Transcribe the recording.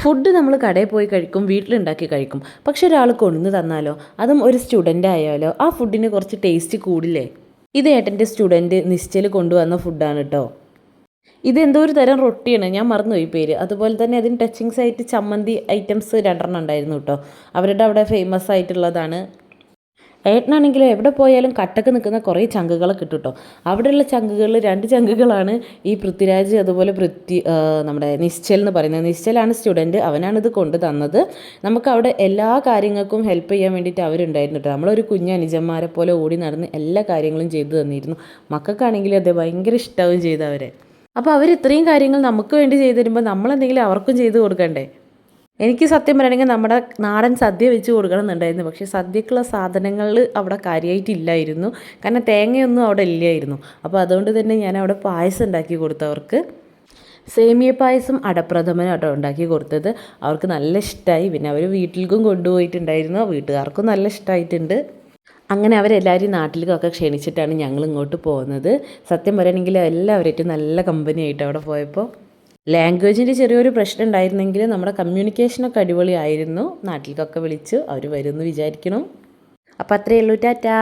Food നമ്മൾ കടയിൽ പോയി കഴിക്കും, വീട്ടിലുണ്ടാക്കി കഴിക്കും. പക്ഷെ ഒരാൾ കൊണ്ടുവന്ന് തന്നാലോ, അതും ഒരു സ്റ്റുഡൻ്റ് ആയാലോ, ആ ഫുഡിന് കുറച്ച് ടേസ്റ്റ് കൂടില്ലേ? ഇത് ഏട്ടൻ്റെ സ്റ്റുഡൻറ്റ് നിശ്ചയിൽ കൊണ്ടുവന്ന ഫുഡാണ് കേട്ടോ. ഇതെന്തോ ഒരു തരം റൊട്ടിയാണ്, ഞാൻ മറന്നുപോയി പേര്. അതുപോലെ തന്നെ അതിന് ടച്ചിങ്സ് ആയിട്ട് ചമ്മന്തി ഐറ്റംസ് 2 ഉണ്ടായിരുന്നു കേട്ടോ. അവരുടെ അവിടെ ഫേമസ് ആയിട്ടുള്ളതാണ്. ഏട്ടനാണെങ്കിൽ എവിടെ പോയാലും കട്ടക്ക് നിൽക്കുന്ന കുറേ ചങ്കുകളെ കിട്ടും കേട്ടോ. അവിടെയുള്ള ചങ്കുകളിൽ 2 ചങ്കുകളാണ് ഈ പൃഥ്വിരാജ്, അതുപോലെ നമ്മുടെ നിശ്ചൽ എന്ന് പറയുന്നത്. നിശ്ചലാണ് സ്റ്റുഡൻറ്റ്, അവനാണിത് കൊണ്ട് തന്നത്. നമുക്ക് അവിടെ എല്ലാ കാര്യങ്ങൾക്കും ഹെൽപ്പ് ചെയ്യാൻ വേണ്ടിയിട്ട് അവരുണ്ടായിരുന്നു കേട്ടോ. നമ്മളൊരു കുഞ്ഞ് അനുജന്മാരെ പോലെ ഓടി നടന്ന് എല്ലാ കാര്യങ്ങളും ചെയ്തു തന്നിരുന്നു. മക്കൾക്കാണെങ്കിൽ അത് ഭയങ്കര ഇഷ്ടമാവുകയും ചെയ്തവരെ. അപ്പോൾ അവർ ഇത്രയും കാര്യങ്ങൾ നമുക്ക് വേണ്ടി ചെയ്തു തരുമ്പോൾ നമ്മളെന്തെങ്കിലും അവർക്കും ചെയ്ത് കൊടുക്കണ്ടേ? എനിക്ക് സത്യം പറയണമെങ്കിൽ നമ്മുടെ നാടൻ സദ്യ വെച്ച് കൊടുക്കണം എന്നുണ്ടായിരുന്നു. പക്ഷേ സദ്യക്കുള്ള സാധനങ്ങൾ അവിടെ കാര്യമായിട്ടില്ലായിരുന്നു. കാരണം തേങ്ങയൊന്നും അവിടെ ഇല്ലായിരുന്നു. അപ്പോൾ അതുകൊണ്ട് തന്നെ ഞാൻ അവിടെ പായസം ഉണ്ടാക്കി കൊടുത്തവർക്ക്. സേമിയ പായസം അടപ്രഥമനും കേട്ടോ ഉണ്ടാക്കി കൊടുത്തത്. അവർക്ക് നല്ല ഇഷ്ടമായി. പിന്നെ അവർ വീട്ടിലേക്കും കൊണ്ടുപോയിട്ടുണ്ടായിരുന്നു. വീട്ടുകാർക്കും നല്ല ഇഷ്ടമായിട്ടുണ്ട്. അങ്ങനെ അവരെല്ലാവരും നാട്ടിലേക്കൊക്കെ ക്ഷണിച്ചിട്ടാണ് ഞങ്ങൾ ഇങ്ങോട്ട് പോകുന്നത്. സത്യം പറയുകയാണെങ്കിൽ എല്ലാവരായിട്ടും നല്ല കമ്പനി ആയിട്ട് അവിടെ പോയപ്പോൾ. ലാംഗ്വേജിൻ്റെ ചെറിയൊരു പ്രശ്നം ഉണ്ടായിരുന്നെങ്കിലും നമ്മുടെ കമ്മ്യൂണിക്കേഷനൊക്കെ അടിപൊളിയായിരുന്നു. നാട്ടിലേക്കൊക്കെ വിളിച്ചു, അവർ വരുമെന്ന് വിചാരിക്കണം. അപ്പോൾ അത്രയേ ഉള്ളൂ, ടാറ്റാ.